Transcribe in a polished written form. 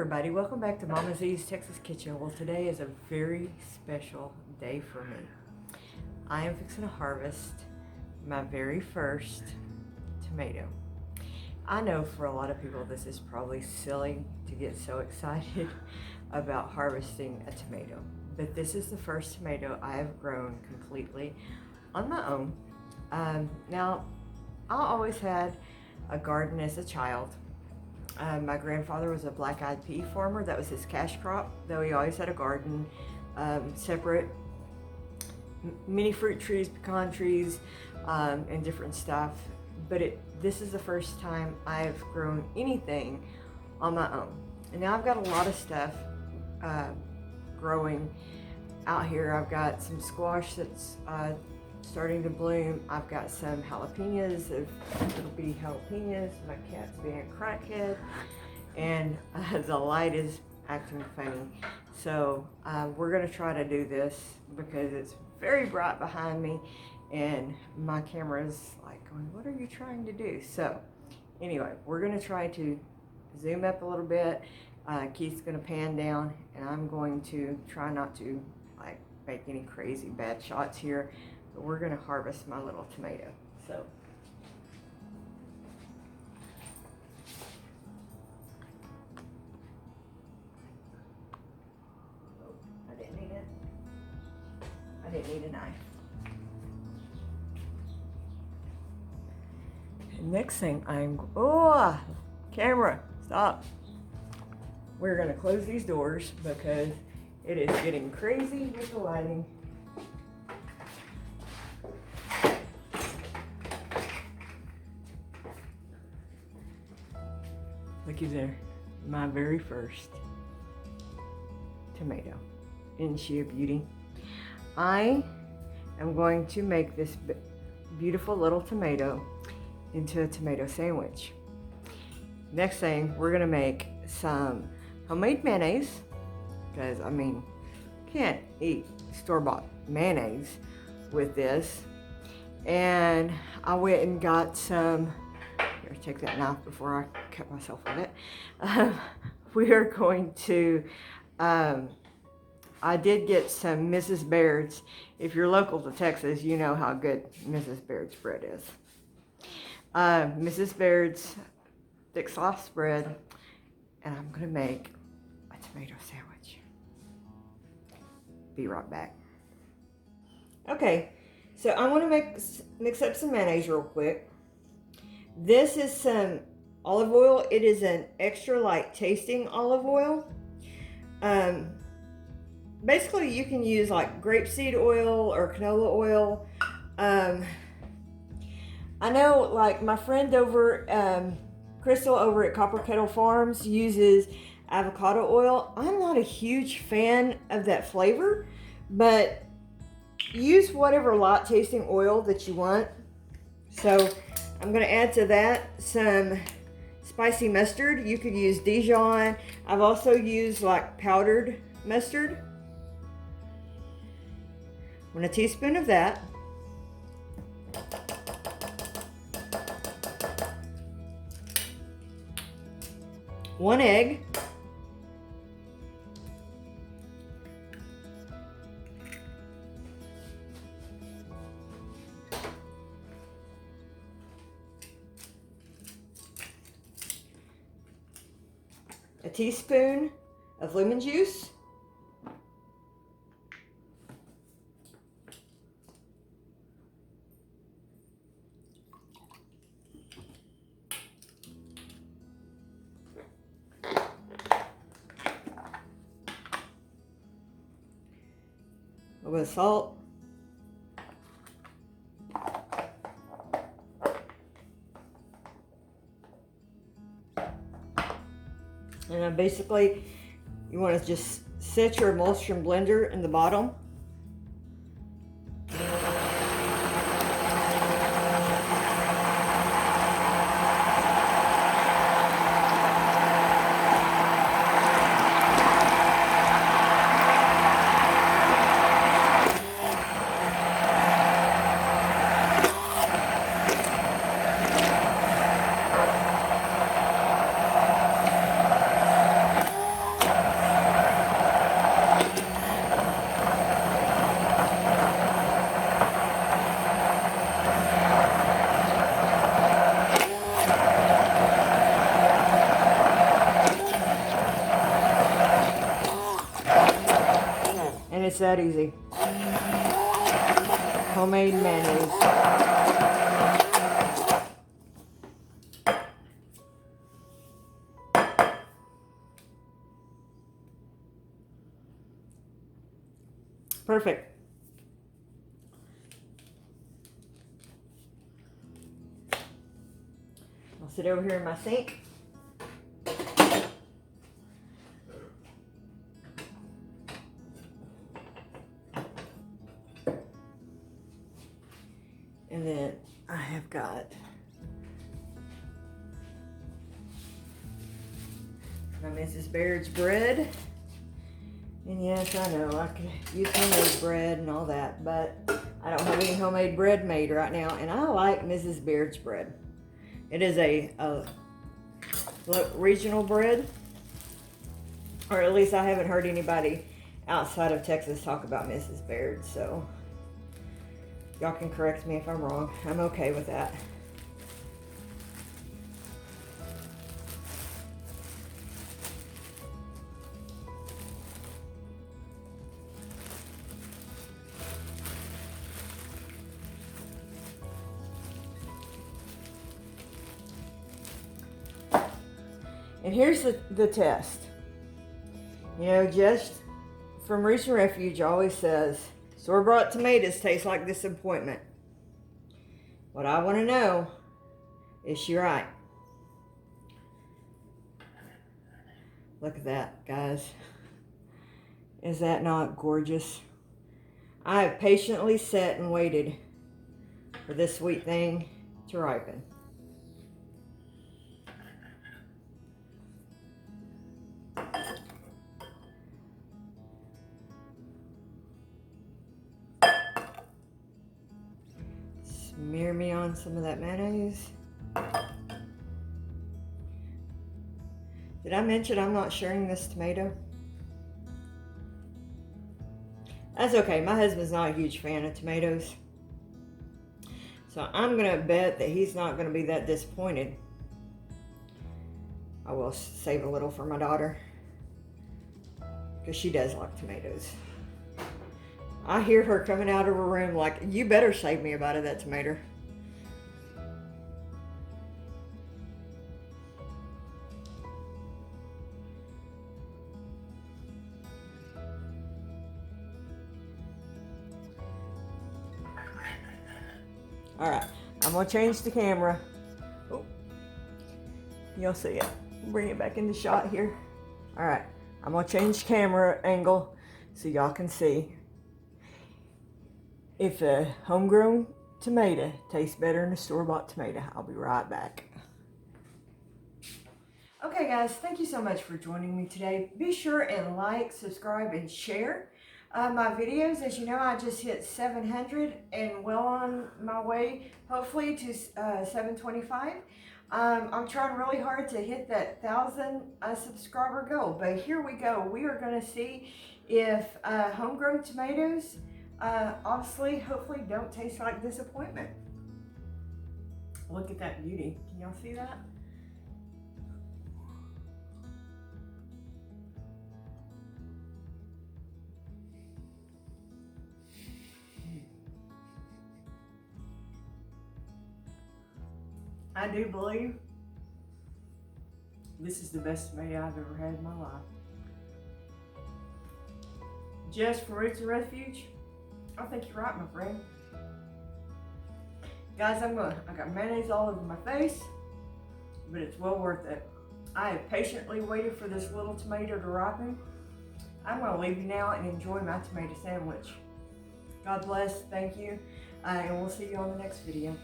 everybody, welcome back to Mama Z's Texas Kitchen. Well, today is a very special day for me. I am fixing to harvest my very first tomato. I know for a lot of people this is probably silly to get so excited about harvesting a tomato, but this is the first tomato I have grown completely on my own. Now, I always had a garden as a child. My grandfather was a black-eyed pea farmer. That was his cash crop, though he always had a garden, separate mini fruit trees, pecan trees, and different stuff. But this is the first time I've grown anything on my own. And now I've got a lot of stuff growing out here. I've got some squash that's starting to bloom. I've got some jalapenos, little bitty jalapenos. My cat's being a crackhead, and the light is acting funny. So we're gonna try to do this because it's very bright behind me, and my camera's like going, "What are you trying to do?" So anyway, we're gonna try to zoom up a little bit. Keith's gonna pan down, and I'm going to try not to like make any crazy bad shots here. But we're gonna harvest my little tomato. So I didn't need a knife. And next thing camera, stop. We're gonna close these doors because it is getting crazy with the lighting. Looky there, my very first tomato. Isn't she a beauty? I am going to make this beautiful little tomato into a tomato sandwich. Next thing, we're gonna make some homemade mayonnaise, because I mean, can't eat store-bought mayonnaise with this. And I went and got some, here, take that knife before I cut myself with it. We are going to, I did get some Mrs. Baird's. If you're local to Texas, you know how good Mrs. Baird's bread is. Mrs. Baird's thick sliced bread, and I'm gonna make a tomato sandwich. Be right back. Okay, so I'm gonna mix up some mayonnaise real quick. This is some olive oil. It is an extra light tasting olive oil. Basically, you can use like grapeseed oil or canola oil. I know, like my friend over, Crystal over at Copper Kettle Farms uses avocado oil. I'm not a huge fan of that flavor, but use whatever light tasting oil that you want. So I'm gonna add to that some spicy mustard. You could use Dijon. I've also used like powdered mustard. 1 teaspoon of that. One egg. A teaspoon of lemon juice. A little bit of salt. And then basically, you want to just set your emulsion blender in the bottom. It's that easy. Homemade mayonnaise. Perfect. I'll sit over here in my sink. And then I have got my Mrs. Baird's bread. And yes, I know I could use homemade bread and all that, but I don't have any homemade bread made right now. And I like Mrs. Baird's bread. It is a regional bread, or at least I haven't heard anybody outside of Texas talk about Mrs. Baird. So y'all can correct me if I'm wrong. I'm okay with that. And here's the test. You know, just from Recent Refuge always says, store-bought tomatoes taste like disappointment. What I want to know is she right? Look at that, guys. Is that not gorgeous? I have patiently sat and waited for this sweet thing to ripen. Smear me on some of that mayonnaise. Did I mention I'm not sharing this tomato? That's okay. My husband's not a huge fan of tomatoes. So I'm going to bet that he's not going to be that disappointed. I will save a little for my daughter, because she does like tomatoes. I hear her coming out of her room like, you better save me a bite of that tomato. All right, I'm gonna change the camera. Oh, you'll see it. Bring it back into shot here. All right, I'm gonna change camera angle so y'all can see if a homegrown tomato tastes better than a store-bought tomato. I'll be right back. Okay guys, thank you so much for joining me today. Be sure and like, subscribe, and share my videos. As you know, I just hit 700 and well on my way, hopefully, to 725. I'm trying really hard to hit that 1,000 subscriber goal, but here we go. We are going to see if homegrown tomatoes obviously, hopefully, don't taste like disappointment. Look at that beauty. Can y'all see that? I do believe this is the best tomato I've ever had in my life. Just for Roots and Refuge, I think you're right, my friend. Guys, I got mayonnaise all over my face, but it's well worth it. I have patiently waited for this little tomato to ripen. I'm gonna leave you now and enjoy my tomato sandwich. God bless, thank you, and we'll see you on the next video.